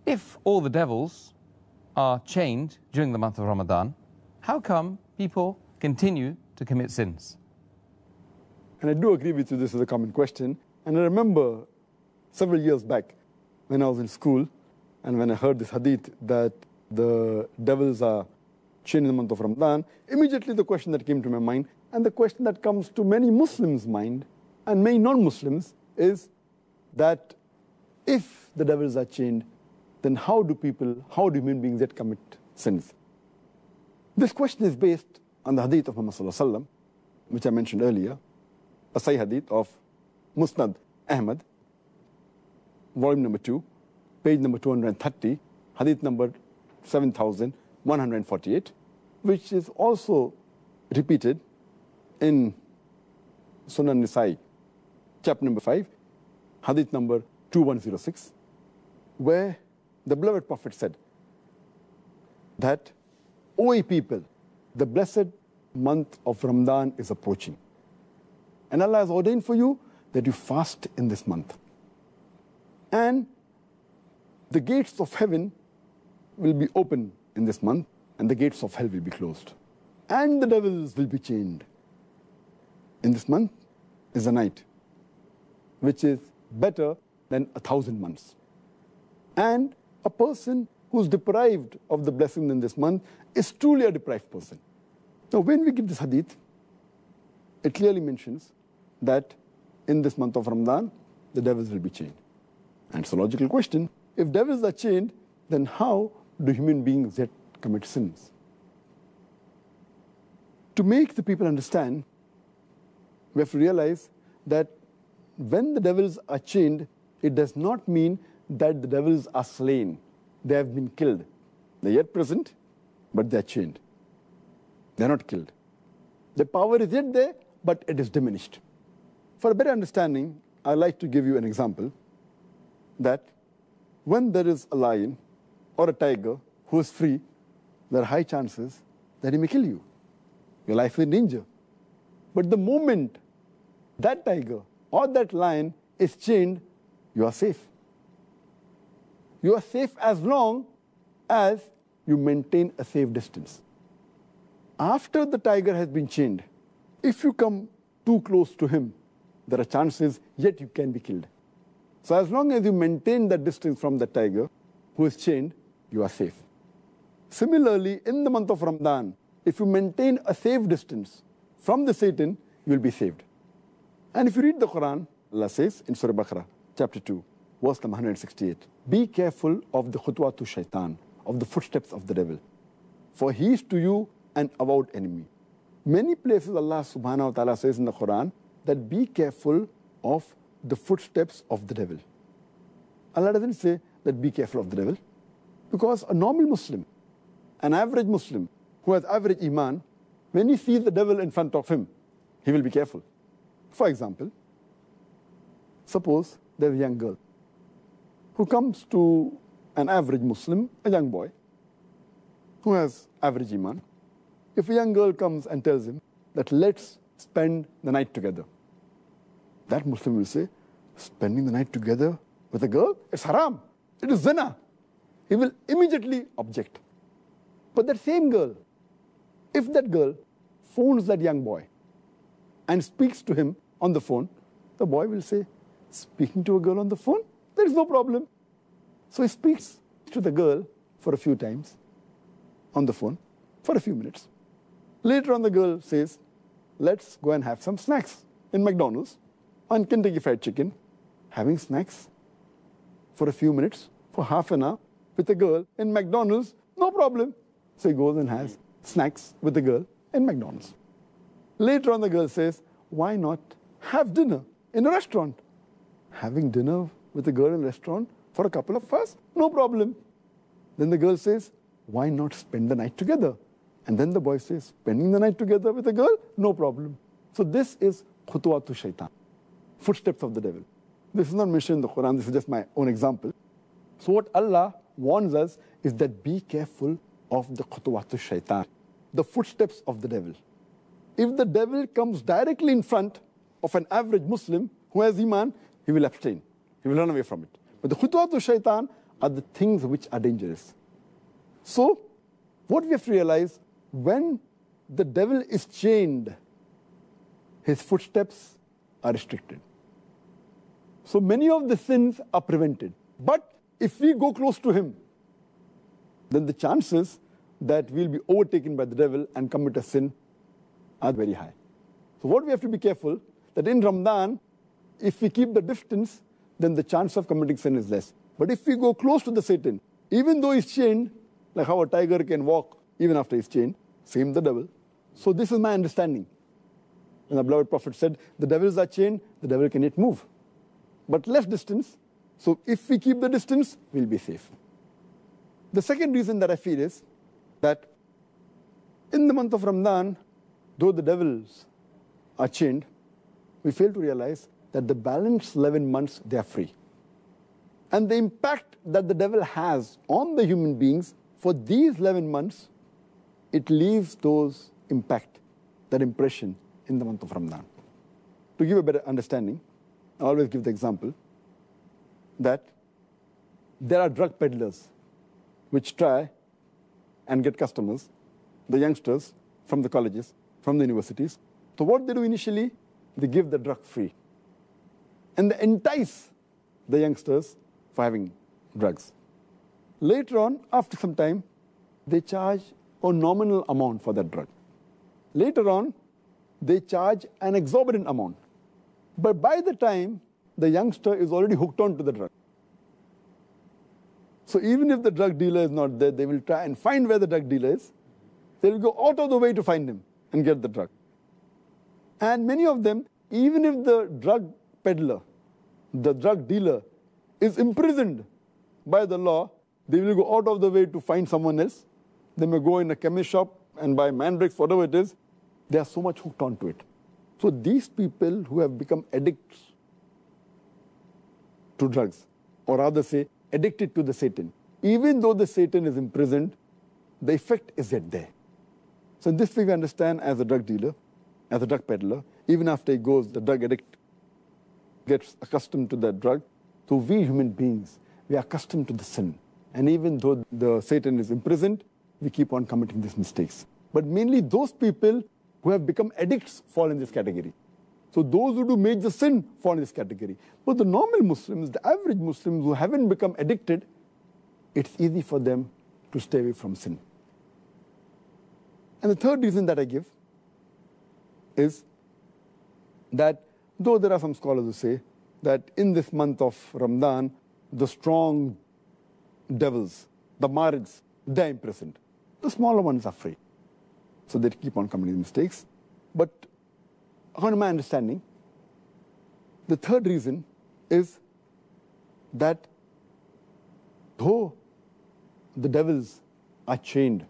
If all the devils are chained during the month of Ramadan, how come people continue to commit sins? And I do agree with you, this is a common question. And I remember several years back when I was in school and when I heard this hadith that the devils are chained in the month of Ramadan, immediately the question that came to my mind, and the question that comes to many Muslims' mind and many non-Muslims, is that if the devils are chained, then how do human beings yet commit sins? This question is based on the hadith of Muhammad sallallahu alaihi wasallam, which I mentioned earlier, a Sahih hadith of Musnad Ahmad, volume number 2, page number 230, hadith number 7148, which is also repeated in Sunan Nisa'i, chapter number 5, hadith number 2106, where the beloved Prophet said that, O ye people, the blessed month of Ramadan is approaching. And Allah has ordained for you that you fast in this month. And the gates of heaven will be open in this month, and the gates of hell will be closed. And the devils will be chained. In this month is a night, which is better than 1,000 months. And a person who's deprived of the blessing in this month is truly a deprived person. Now, when we get this hadith, it clearly mentions that in this month of Ramadan, the devils will be chained. And it's a logical question. If devils are chained, then how do human beings yet commit sins? To make the people understand, we have to realize that when the devils are chained, it does not mean that the devils are slain. They have been killed. They're yet present, but they're chained. They're not killed. The power is yet there, but it is diminished. For a better understanding, I'd like to give you an example that when there is a lion or a tiger who is free, there are high chances that he may kill you. Your life is in danger. But the moment that tiger or that lion is chained, you are safe. You are safe as long as you maintain a safe distance. After the tiger has been chained, if you come too close to him, there are chances yet you can be killed. So as long as you maintain that distance from the tiger who is chained, you are safe. Similarly, in the month of Ramadan, if you maintain a safe distance from the Satan, you will be saved. And if you read the Quran, Allah says in Surah Baqarah, chapter 2, verse number 168, be careful of the khutwatu shaitan, of the footsteps of the devil, for he is to you an avowed enemy. Many places Allah subhanahu wa ta'ala says in the Quran that be careful of the footsteps of the devil. Allah doesn't say that be careful of the devil, because a normal Muslim, an average Muslim who has average iman, when he sees the devil in front of him, he will be careful. For example, suppose there's a young girl who comes to an average Muslim, a young boy, who has average iman. If a young girl comes and tells him that let's spend the night together, that Muslim will say, spending the night together with a girl, it's haram, it is zina. He will immediately object. But that same girl, if that girl phones that young boy and speaks to him on the phone, the boy will say, speaking to a girl on the phone, there is no problem. So he speaks to the girl for a few times on the phone for a few minutes. Later on, the girl says, let's go and have some snacks in McDonald's on Kentucky Fried Chicken. Having snacks for a few minutes, for half an hour, with a girl in McDonald's, no problem. So he goes and has snacks with the girl in McDonald's. Later on, the girl says, why not have dinner in a restaurant? Having dinner with a girl in a restaurant for a couple of hours, no problem. Then the girl says, why not spend the night together? And then the boy says, spending the night together with a girl, no problem. So this is khutwatu shaitan, footsteps of the devil. This is not mentioned in the Quran, this is just my own example. So what Allah warns us is that be careful of the khutwatu shaitan, the footsteps of the devil. If the devil comes directly in front of an average Muslim who has iman, he will abstain. He will run away from it. But the khutwatu shaitan are the things which are dangerous. So, what we have to realize, when the devil is chained, his footsteps are restricted. So many of the sins are prevented. But if we go close to him, then the chances that we'll be overtaken by the devil and commit a sin are very high. So what we have to be careful, that in Ramadan, if we keep the distance, then the chance of committing sin is less. But if we go close to the Satan, even though he's chained, like how a tiger can walk even after he's chained, same the devil. So this is my understanding. And the beloved Prophet said, the devils are chained, the devil can yet move. But less distance, so if we keep the distance, we'll be safe. The second reason that I feel is that in the month of Ramadan, though the devils are chained, we fail to realize that the balance 11 months, they are free. And the impact that the devil has on the human beings for these 11 months, it leaves those impact, that impression in the month of Ramadan. To give a better understanding, I always give the example that there are drug peddlers which try and get customers, the youngsters from the colleges, from the universities. So what they do initially, they give the drug free. And they entice the youngsters for having drugs. Later on, after some time, they charge a nominal amount for that drug. Later on, they charge an exorbitant amount. But by the time, the youngster is already hooked on to the drug. So even if the drug dealer is not there, they will try and find where the drug dealer is. They will go out of the way to find him and get the drug. And many of them, even if the drug peddler, the drug dealer, is imprisoned by the law, they will go out of the way to find someone else. They may go in a chemist shop and buy mandrakes, whatever it is. They are so much hooked onto it. So these people who have become addicts to drugs, or rather say, addicted to the Satan, even though the Satan is imprisoned, the effect is yet there. So in this way we understand, as a drug dealer, as a drug peddler, even after he goes, the drug addict gets accustomed to that drug. So we human beings, we are accustomed to the sin. And even though the Satan is imprisoned, we keep on committing these mistakes. But mainly those people who have become addicts fall in this category. So those who do major sin fall in this category. But the normal Muslims, the average Muslims who haven't become addicted, it's easy for them to stay away from sin. And the third reason that I give is that though there are some scholars who say that in this month of Ramadan, the strong devils, the marids, they're imprisoned. The smaller ones are free. So they keep on committing mistakes. But according to my understanding, the third reason is that though the devils are chained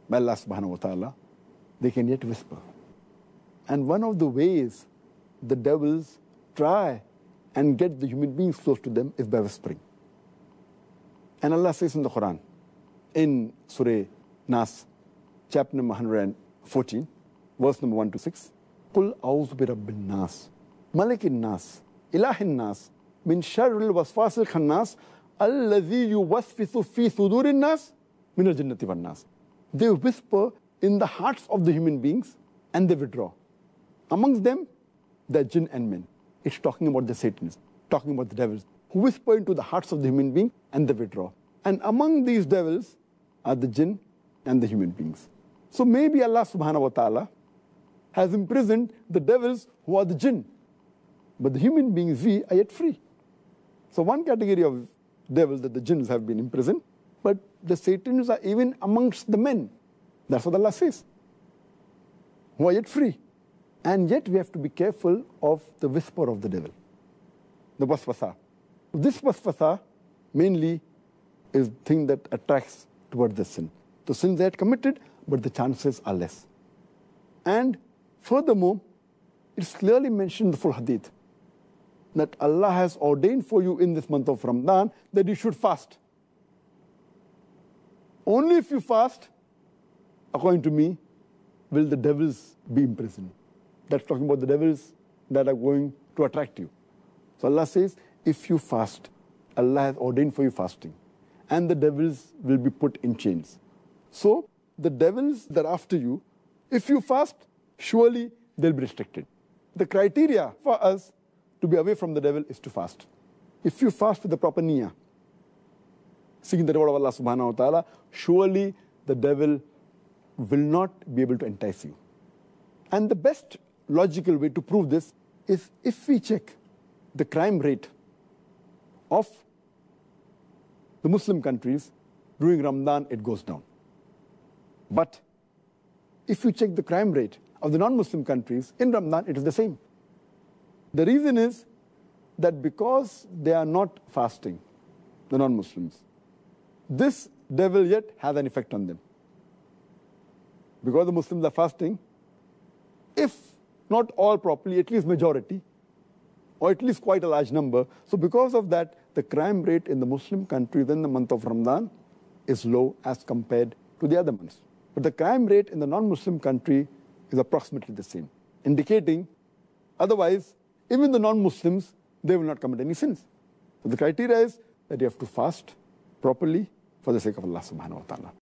by Allah subhanahu wa ta'ala, they can yet whisper. And one of the ways the devils try and get the human beings close to them is by whispering. And Allah says in the Quran, in Surah Nas, chapter number 114, verse number 1 to 6, قُلْ أَعُوذُ بِرَبِّ النَّاسِ مَلِكِ النَّاسِ إِلَهِ النَّاسِ مِنْ شَرِّ الْوَسْوَاسِ الْخَنَّاسِ الَّذِي يُوَسْوِسُ فِي صُدُورِ النَّاسِ مِنَ الْجِنَّةِ وَالنَّاسِ. They whisper in the hearts of the human beings and they withdraw. Amongst them, the jinn and men. It's talking about the Satans, talking about the devils, who whisper into the hearts of the human being and they withdraw. And among these devils are the jinn and the human beings. So maybe Allah subhanahu wa ta'ala has imprisoned the devils who are the jinn. But the human beings, we are yet free. So one category of devils, that the jinns have been imprisoned, but the Satans are even amongst the men. That's what Allah says. Who are yet free. And yet we have to be careful of the whisper of the devil, the waswasa. This waswasa mainly is the thing that attracts towards the sin. The sins they had committed, but the chances are less. And furthermore, it's clearly mentioned in the full hadith that Allah has ordained for you in this month of Ramadan that you should fast. Only if you fast, according to me, will the devils be imprisoned. That's talking about the devils that are going to attract you. So Allah says, if you fast, Allah has ordained for you fasting. and the devils will be put in chains. So the devils that are after you, if you fast, surely they'll be restricted. The criteria for us to be away from the devil is to fast. If you fast with the proper niyyah, seeking the reward of Allah subhanahu wa ta'ala, surely the devil will not be able to entice you. And the best logical way to prove this is if we check the crime rate of the Muslim countries during Ramadan, it goes down. But if you check the crime rate of the non-Muslim countries in Ramadan, it is the same. The reason is that because they are not fasting, the non-Muslims, this devil yet has an effect on them. Because the Muslims are fasting, if not all properly, at least majority, or at least quite a large number. So because of that, the crime rate in the Muslim countries in the month of Ramadan is low as compared to the other months. But the crime rate in the non-Muslim country is approximately the same, indicating otherwise, even the non-Muslims, they will not commit any sins. So the criteria is that you have to fast properly for the sake of Allah subhanahu wa ta'ala.